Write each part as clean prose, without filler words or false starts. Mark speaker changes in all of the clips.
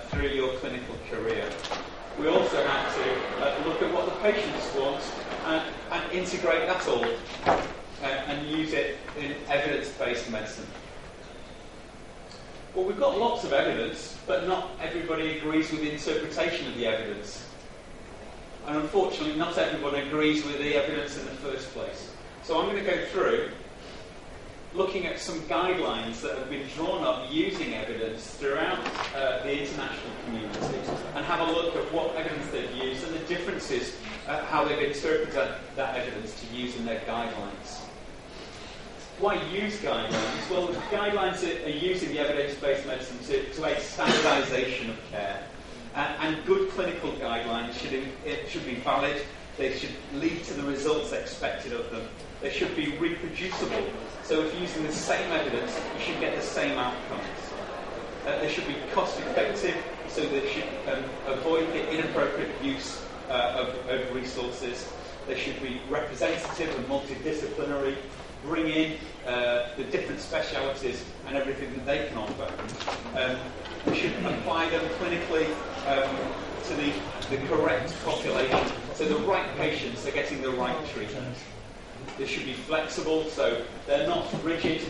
Speaker 1: through your clinical career. We also have to look at what the patients want and integrate that all and use it in evidence-based medicine. Well, we've got lots of evidence, but not everybody agrees with the interpretation of the evidence. And unfortunately, not everybody agrees with the evidence in the first place. So I'm going to go through looking at some guidelines that have been drawn up using evidence throughout the international community and have a look at what evidence they've used and the differences, how they've interpreted that evidence to use in their guidelines. Why use guidelines? Well, guidelines are used in the evidence-based medicine to aid standardisation of care. And good clinical guidelines should be valid. They should lead to the results expected of them. They should be reproducible. So if you're using the same evidence, you should get the same outcomes. They should be cost-effective, so they should avoid the inappropriate use of resources. They should be representative and multidisciplinary, bring in the different specialities and everything that they can offer. We should apply them clinically to the correct population, so the right patients are getting the right treatment. They should be flexible, so they're not rigid.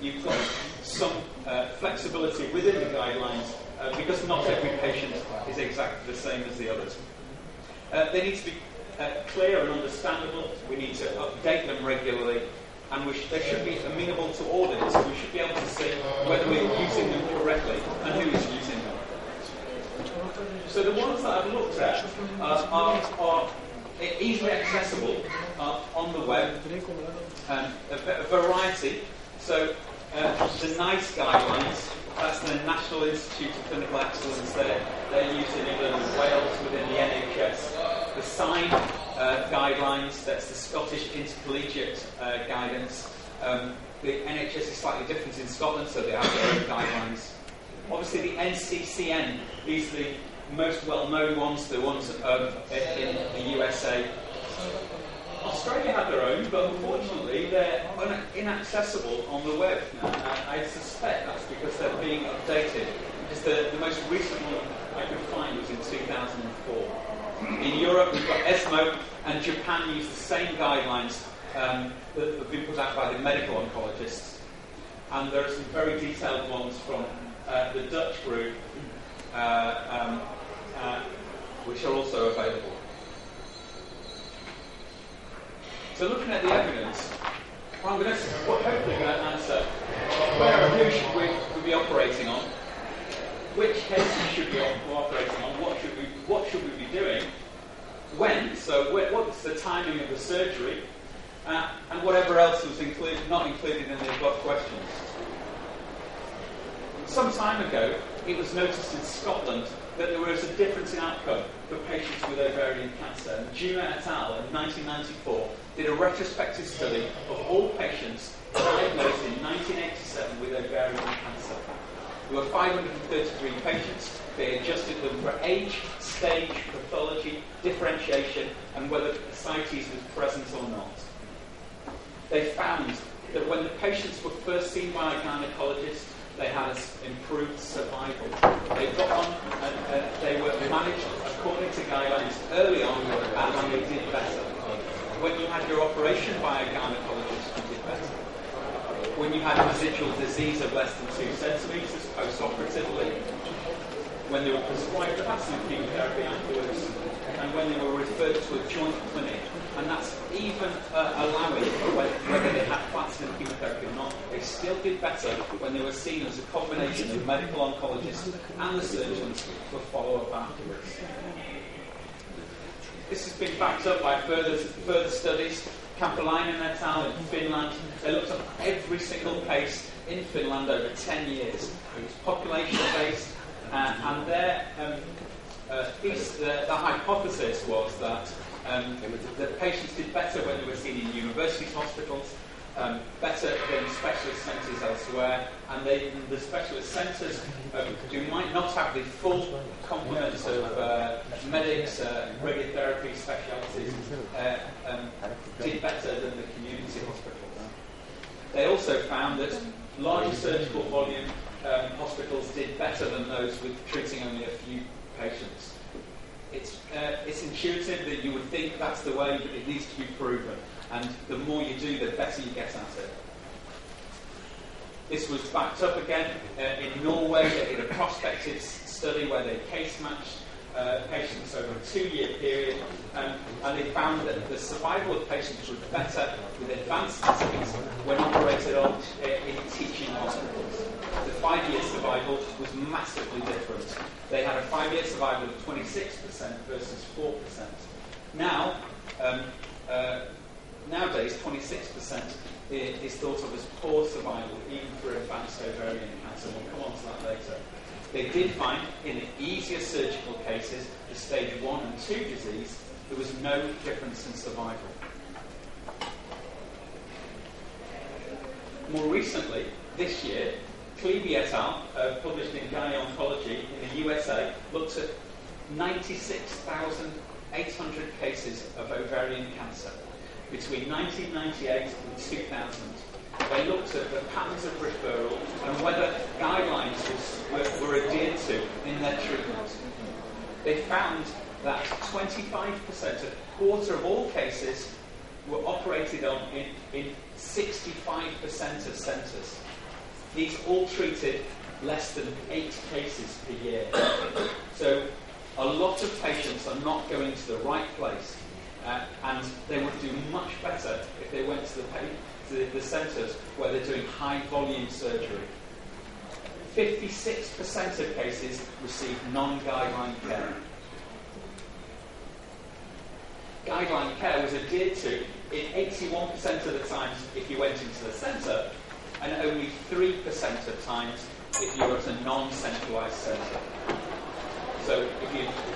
Speaker 1: You've got some flexibility within the guidelines because not every patient is exactly the same as the others. They need to be clear and understandable. We need to update them regularly, and they should be amenable to audit. So we should be able to see whether we're using them correctly and who is using them. So the ones that I've looked at are easily accessible on the web, a variety. So the NICE guidelines, that's the National Institute of Clinical Excellence, they're used in England and Wales within the NHS. The SIGN guidelines, that's the Scottish Intercollegiate guidance. The NHS is slightly different in Scotland, so they have their own guidelines. Obviously the NCCN, these are the most well-known ones, the ones in the USA. Australia have their own, but unfortunately they're inaccessible on the web now. I suspect that's because they're being updated, because the most recent one I could find was in 2004. In Europe we've got ESMO, and Japan use the same guidelines that have been put out by the medical oncologists. And there are some very detailed ones from the Dutch group, which are also available. So looking at the evidence, I'm going to hopefully going to answer where and who should we be operating on, which cases should we be operating on, what should we be doing, when, so what's the timing of the surgery, and whatever else was not included in the above questions. Some time ago, it was noticed in Scotland that there was a difference in outcome for patients with ovarian cancer. And Juna et al. In 1994 did a retrospective study of all patients diagnosed in 1987 with ovarian cancer. There were 533 patients. They adjusted them for age, stage, pathology, differentiation, and whether ascites was present or not. They found that when the patients were first seen by a gynaecologist, they had improved survival. They got on and they were managed according to guidelines early on, and they did better. When you had your operation by a gynaecologist, you did better. When you had residual disease of less than 2 centimetres post-operatively, when they were prescribed the platinum chemotherapy afterwards, and when they were referred to a joint clinic, and that's even allowing whether they had platinum chemotherapy or not, they still did better when they were seen as a combination of medical oncologists and the surgeons for follow-up afterwards. This has been backed up by further studies. Kampalainen et al. In Finland, they looked at every single case in Finland over 10 years. It was population-based, and the hypothesis was that the patients did better when they were seen in university hospitals, better than specialist centres elsewhere, and the specialist centres who might not have the full complement of medics, radiotherapy specialities, did better than the community hospitals. They also found that larger surgical volume hospitals did better than those with treating only a few patients. It's intuitive that you would think that's the way, but it needs to be proven. And the more you do, the better you get at it. This was backed up again in Norway. They did a prospective study where they case matched patients over a 2-year period, and they found that the survival of patients was better with advanced disease when operated on in teaching hospitals. The 5-year survival was massively different. They had a 5-year survival of 26% versus 4%. Now, nowadays, 26% is thought of as poor survival, even for advanced ovarian cancer. We'll come on to that later. They did find, in the easier surgical cases, the stage 1 and 2 disease, there was no difference in survival. More recently, this year, Klebe et al., published in Gynecology in the USA, looked at 96,800 cases of ovarian cancer between 1998 and 2000. They looked at the patterns of referral and whether guidelines were adhered to in their treatment. They found that 25%, a quarter of all cases, were operated on in 65% of centres. These all treated less than 8 cases per year. So a lot of patients are not going to the right place, and they would do much better if they went to the centres where they're doing high-volume surgery. 56% of cases receive non-guideline care. Guideline care was adhered to in 81% of the times if you went into the centre, and only 3% of times if you were at a non-centralised centre. So if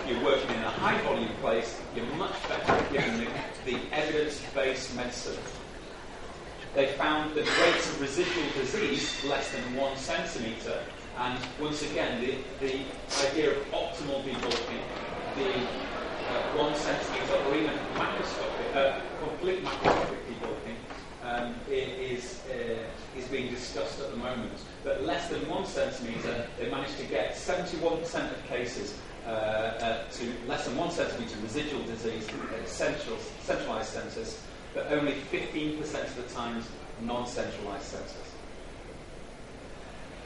Speaker 1: you're working in a high-volume place, you're much better given the evidence-based medicine. They found that rates of residual disease less than 1 centimetre, and once again, the idea of optimal debulking, the 1 centimetre or even complete macroscopic debulking is being discussed at the moment. But less than 1 centimetre, they managed to get 71% of cases to less than 1 centimetre residual disease at centralised centres, but only 15% of the times non-centralised centres.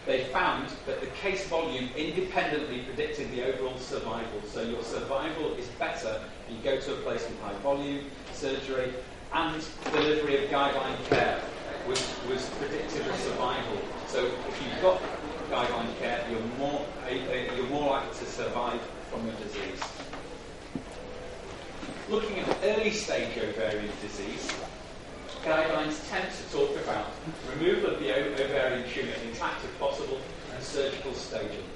Speaker 1: They found that the case volume independently predicted the overall survival. So your survival is better if you go to a place with high volume, surgery, and delivery of guideline care, which was predictive of survival. So if you've got guideline care, you're more likely to survive from the disease. Looking at early stage ovarian disease, guidelines tend to talk about removal of the ovarian tumour intact if possible and surgical staging.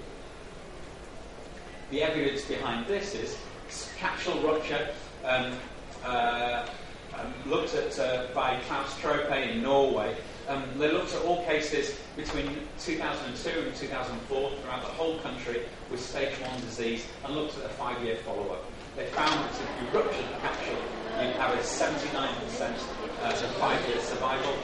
Speaker 1: The evidence behind this is capsule rupture, looked at by Klaus Trope in Norway. They looked at all cases between 2002 and 2004 throughout the whole country with stage 1 disease and looked at a 5-year follow-up. They found that if you ruptured the capsule, you'd have a 79% 5-year survival.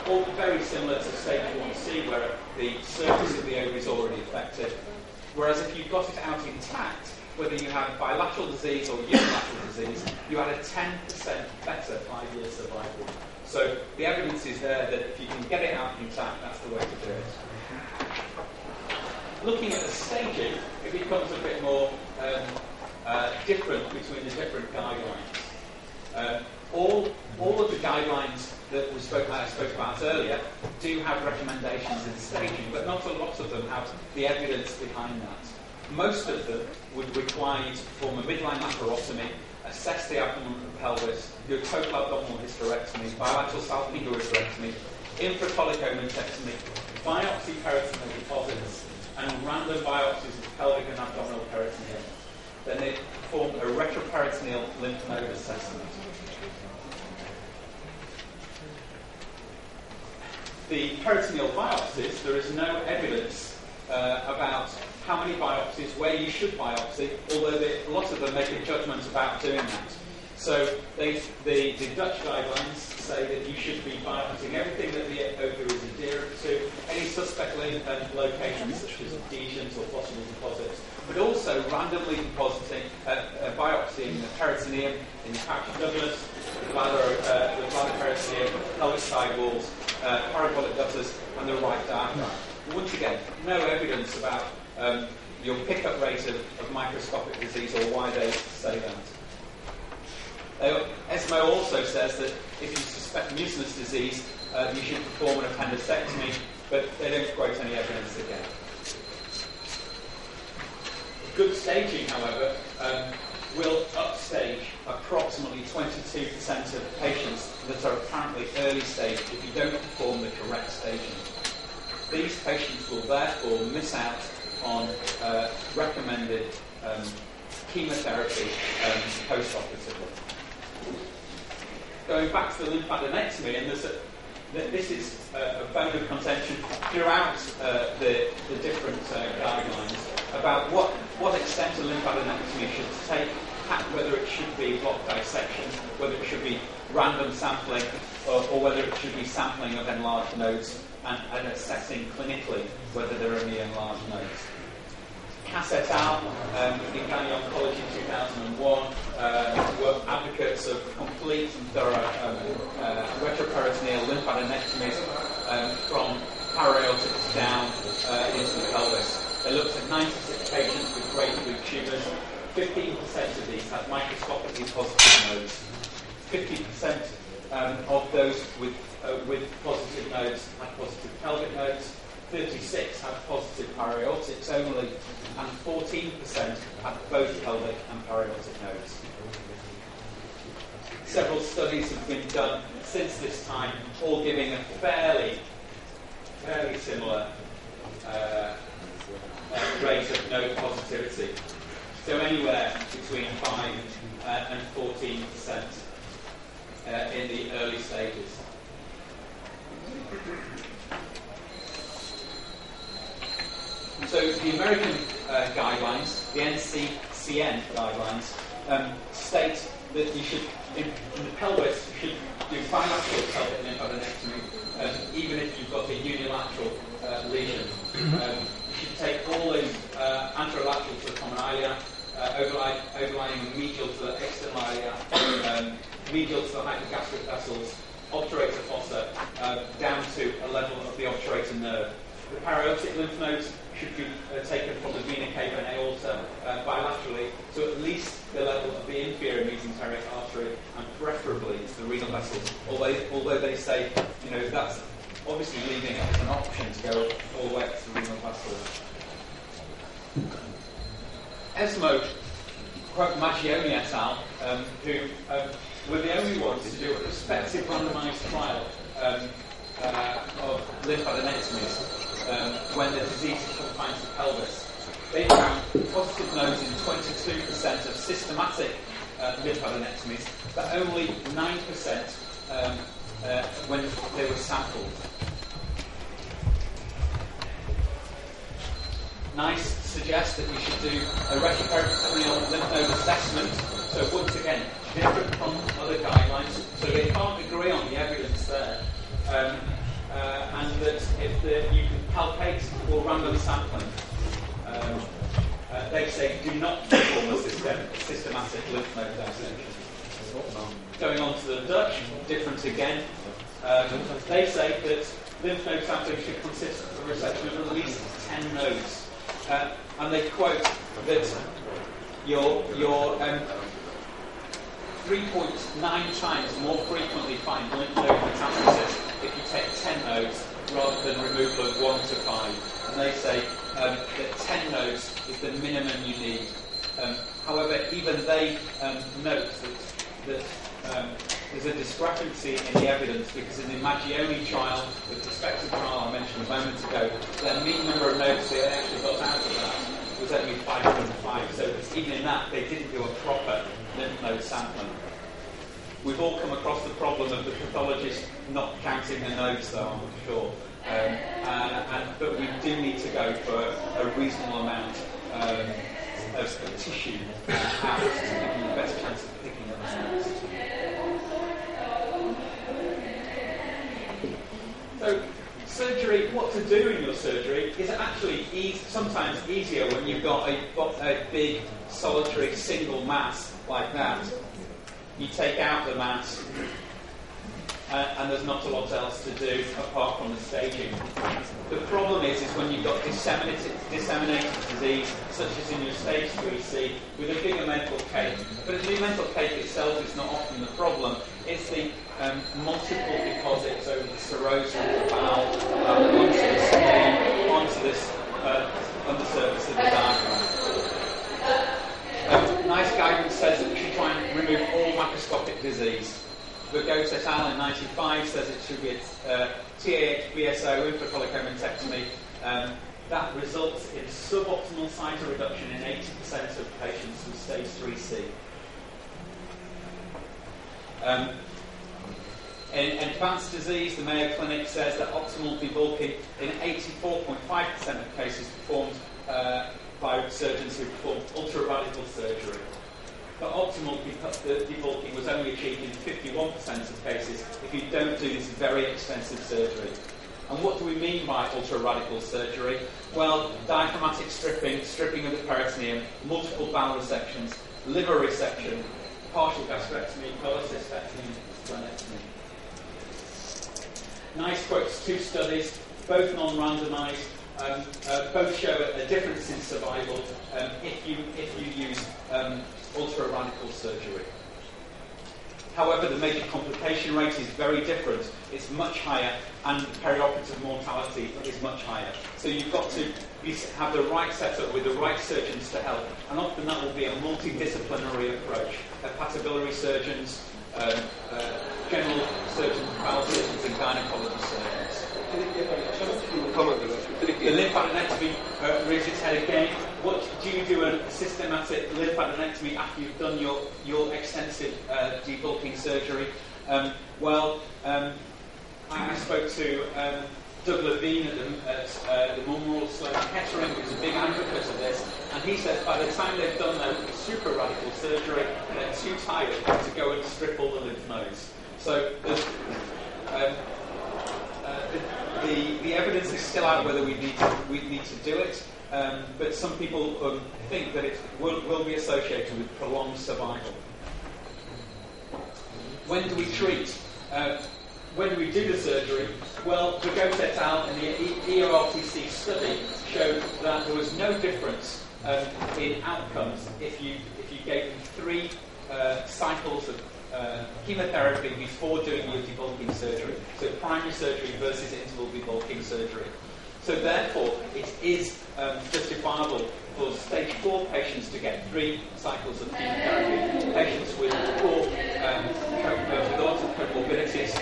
Speaker 1: All very similar to stage 1C, where the surface of the ovary is already affected. Whereas if you got it out intact, whether you had bilateral disease or unilateral disease, you had a 10% better 5-year survival. So the evidence is there that if you can get it out intact, that's the way to do it. Looking at the staging, it becomes a bit more different between the different guidelines. All of the guidelines that I spoke about earlier do have recommendations in staging, but not a lot of them have the evidence behind that. Most of them would require you to perform a midline laparotomy, assess the abdomen and pelvis, do a total abdominal hysterectomy, bilateral salpingo-hysterectomy, infracolicomantectomy, biopsy peritoneal deposits, and random biopsies of pelvic and abdominal peritoneum. Then they perform a retroperitoneal lymph node assessment. The peritoneal biopsies, there is no evidence about how many biopsies, where you should biopsy, although a lot of them make a judgment about doing that. So the Dutch guidelines say that you should be biopsying everything that the ochre is adherent to, any suspect locations such as adhesions or possible deposits, but also randomly biopsying the peritoneum in the pouch of Douglas, the bladder peritoneum, pelvic side walls, parabolic gutters, and the right diaphragm. Once again, no evidence about your pickup rate of microscopic disease or why they say that. ESMO also says that if you suspect mucinous disease, you should perform an appendectomy, but they don't quote any evidence again. Good staging, however, will upstage approximately 22% of patients that are apparently early stage if you don't perform the correct staging. These patients will therefore miss out on recommended chemotherapy post-operatively. Going back to the lymphadenectomy, and this is a bone of contention throughout the different guidelines about what extent a lymphadenectomy should take, whether it should be block dissection, whether it should be random sampling, or whether it should be sampling of enlarged nodes and assessing clinically whether there are any enlarged nodes. Cass et al. In Gynecology 2001 were advocates of complete and thorough retroperitoneal lymphadenectomies from paraortic down into the pelvis. They looked at 96 patients with great blue tumours. 15% of these had microscopically positive nodes. 50% of those with positive nodes had positive pelvic nodes. 36 had positive paraortics only, and 14% had both pelvic and paraortic nodes. Several studies have been done since this time, all giving a fairly similar rate of node positivity. So anywhere between 5 and 14% in the early stages. So the American guidelines, the NCCN guidelines, state that you should, in the pelvis, you should do bilateral pelvic lymphadenectomy, even if you've got a unilateral lesion. You should take all those anterolateral to the common ilia, overlying medial to the external ilia, medial to the hypogastric vessels, obturator fossa, down to a level of the obturator nerve. The paraortic lymph nodes should be taken from the vena cava and aorta bilaterally to at least the level of the inferior mesenteric artery and preferably to the renal vessels. Although they say, that's obviously leaving it as an option to go all the way up to the renal vessels. ESMO quote Maggioni et al., who were the only ones to do a prospective randomized trial of lymphadenectomies when the disease is confined to the pelvis. They found positive nodes in 22% of systematic lymphadenectomies, but only 9% when they were sampled. NICE suggests that you should do a retroperitoneal lymph node assessment. So once again, different from other guidelines. So they can't agree on the evidence there. And that if you can palpate or random sampling, they say do not perform a systematic lymph node dissection. Going on to the Dutch, different again. They say that lymph node sampling should consist of a resection of at least 10 nodes. And they quote that your 3.9 times more frequently find lymph node metastasis if you take 10 nodes rather than removal of 1 to 5. And they say that 10 nodes is the minimum you need. However, even they note that there's a discrepancy in the evidence because in the Maggioni trial, the prospective trial I mentioned a moment ago, the mean number of nodes they actually got out of that was only 5.5. So even in that, they didn't do a proper lymph node sampling. We've all come across the problem of the pathologist not counting the nodes, though, I'm sure. But we do need to go for a reasonable amount of tissue out to give you the best chance of picking up cells. So, surgery, what to do in your surgery is actually sometimes easier when you've got a big solitary single mass like that. You take out the mass and there's not a lot else to do apart from the staging. The problem is when you've got disseminated disease, such as in your stage 3C, with a bigger mental cake. But the mental cake itself is not often the problem. It's the multiple deposits over the serosa of the bowel, onto the spleen, onto this undersurface of the diaphragm. Nice guidance says that we should try and remove all macroscopic disease. Vergote et al. In 1995 says it should be a TAH BSO infracolicomantectomy. That results in suboptimal cytoreduction in 80% of patients with stage 3C. In advanced disease, the Mayo Clinic says that optimal debulking in 84.5% of cases performed by surgeons who performed ultra-radical surgery. But optimal debulking was only achieved in 51% of cases if you don't do this very extensive surgery. And what do we mean by ultra-radical surgery? Well, diaphragmatic stripping of the peritoneum, multiple bowel resections, liver resection, partial gastrectomy, cholecystectomy, splenectomy. Nice quotes, 2 studies, both non-randomized, both show a difference in survival if you use ultra-radical surgery. However, the major complication rate is very different. It's much higher, and perioperative mortality is much higher. So you've got to have the right setup with the right surgeons to help, and often that will be a multidisciplinary approach. Hepatobiliary surgeons, general surgeons, bowel surgeons, and gynecology surgeons. The lymphadenectomy rears its head again. What do you do a systematic lymphadenectomy after you've done your extensive debulking surgery? I spoke to Doug Levine at the Memorial Sloan Kettering, who's a big advocate of this, and he says by the time they've done their super radical surgery, they're too tired to go and strip all the lymph nodes. So the evidence is still out whether we need to do it, but some people think that it will be associated with prolonged survival. When do we treat? When do we do the surgery? Well, Vergote et al. In the EORTC study showed that there was no difference in outcomes if you gave them 3 cycles of chemotherapy before doing your debulking surgery. So primary surgery versus interval debulking surgery. So therefore, it is justifiable for stage 4 patients to get 3 cycles of chemotherapy. Patients with poor comorbidities,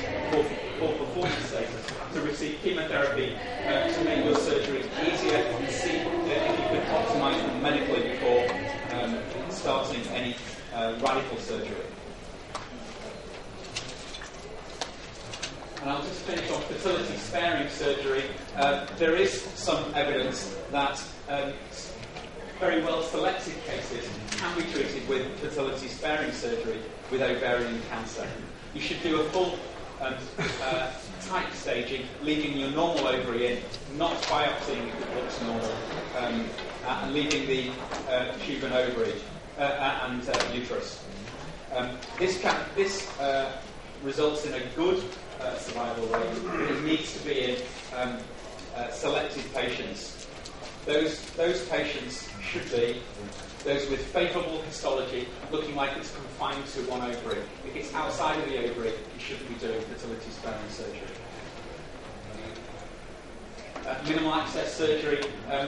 Speaker 1: poor performance status, to receive chemotherapy to make your surgery easier and see if you can optimise them medically before starting any radical surgery. And I'll just finish on fertility-sparing surgery. There is some evidence that very well-selected cases can be treated with fertility-sparing surgery with ovarian cancer. You should do a full tight staging, leaving your normal ovary in, not biopsying if it looks normal, and leaving the tube and ovary and uterus. This results in a good survival rate, but it needs to be in selected patients. Those patients should be those with favourable histology, looking like it's confined to one ovary. If it's outside of the ovary, you shouldn't be doing fertility-sparing surgery. Minimal access surgery,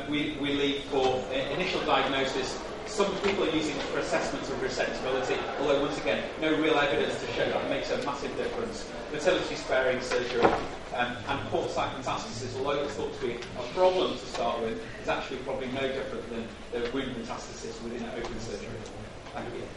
Speaker 1: we leave for initial diagnosis. Some people are using it for assessment of resectability, although once again, no real evidence to show that makes a massive difference. Fertility-sparing surgery and port-site metastasis, although it's thought to be a problem to start with, is actually probably no different than the wound metastasis within an open surgery. Thank you.